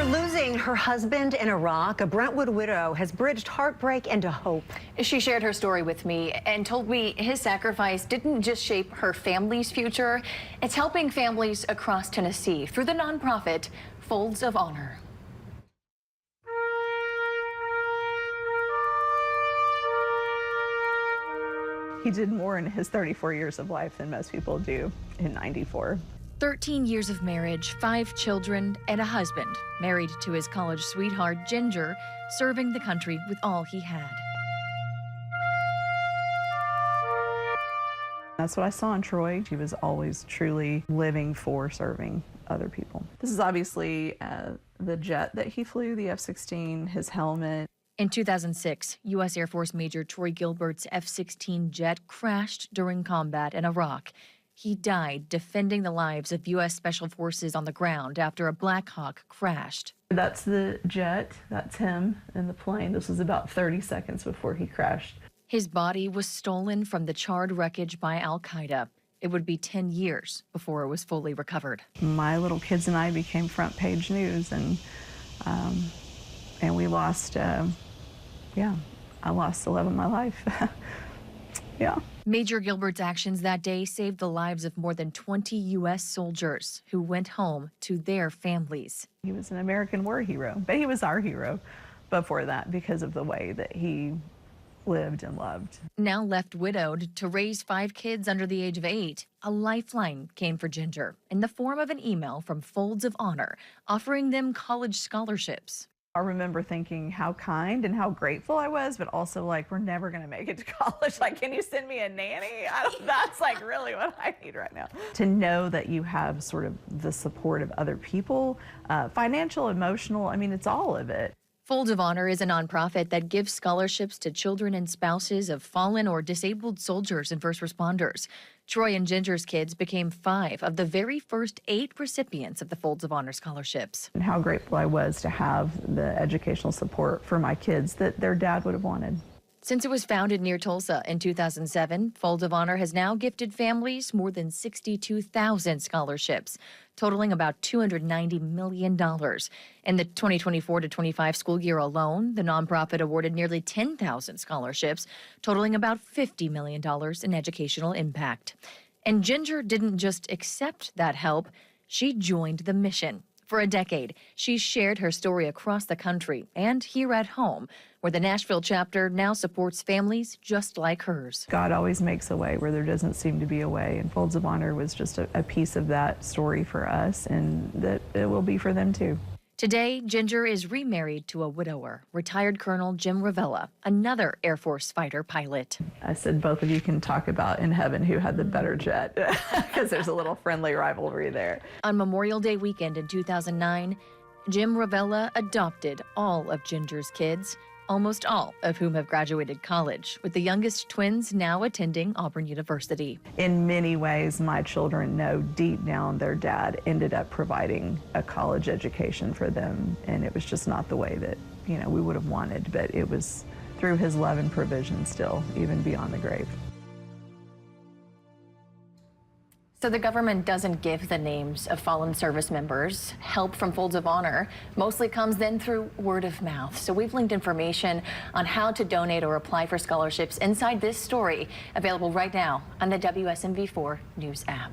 After losing her husband in Iraq, a Brentwood widow has bridged heartbreak into hope. She shared her story with me and told me his sacrifice didn't just shape her family's future, it's helping families across Tennessee through the nonprofit Folds of Honor. He did more in his 34 years of life than most people do in 94. 13 years of marriage, 5 children, and a husband, married to his college sweetheart, Ginger, serving the country with all he had. That's what I saw in Troy. He was always truly living for serving other people. This is obviously the jet that he flew, the F-16, his helmet. In 2006, U.S. Air Force Major Troy Gilbert's F-16 jet crashed during combat in Iraq. He died defending the lives of U.S. Special Forces on the ground after a Black Hawk crashed. That's the jet. That's him in the plane. This was about 30 seconds before he crashed. His body was stolen from the charred wreckage by al-Qaeda. It would be 10 years before it was fully recovered. My little kids and I became front page news, and we lost, I lost the love of my life. Yeah. Major Gilbert's actions that day saved the lives of more than 20 U.S. soldiers who went home to their families. He was an American war hero, but he was our hero before that because of the way that he lived and loved. Now left widowed to raise 5 kids under the age of 8, a lifeline came for Ginger in the form of an email from Folds of Honor offering them college scholarships. I remember thinking how kind and how grateful I was, but also like, we're never going to make it to college. Like, can you send me a nanny? That's like really what I need right now. To know that you have sort of the support of other people, financial, emotional, I mean, it's all of it. Folds of Honor is a nonprofit that gives scholarships to children and spouses of fallen or disabled soldiers and first responders. Troy and Ginger's kids became 5 of the very first 8 recipients of the Folds of Honor scholarships. And how grateful I was to have the educational support for my kids that their dad would have wanted. Since it was founded near Tulsa in 2007, Folds of Honor has now gifted families more than 62,000 scholarships, totaling about $290 million. In the 2024-25 school year alone, the nonprofit awarded nearly 10,000 scholarships, totaling about $50 million in educational impact. And Ginger didn't just accept that help, she joined the mission. For a decade, she's shared her story across the country and here at home, where the Nashville chapter now supports families just like hers. God always makes a way where there doesn't seem to be a way, and Folds of Honor was just a piece of that story for us, and that it will be for them too. Today, Ginger is remarried to a widower, retired Colonel Jim Ravella, another Air Force fighter pilot. I said both of you can talk about in heaven who had the better jet, because there's a little friendly rivalry there. On Memorial Day weekend in 2009, Jim Ravella adopted all of Ginger's kids, almost all of whom have graduated college, with the youngest twins now attending Auburn University. In many ways, my children know deep down their dad ended up providing a college education for them, and it was just not the way that, we would have wanted, but it was through his love and provision still, even beyond the grave. So the government doesn't give the names of fallen service members. Help from Folds of Honor mostly comes then through word of mouth. So we've linked information on how to donate or apply for scholarships inside this story, available right now on the WSMV4 News app.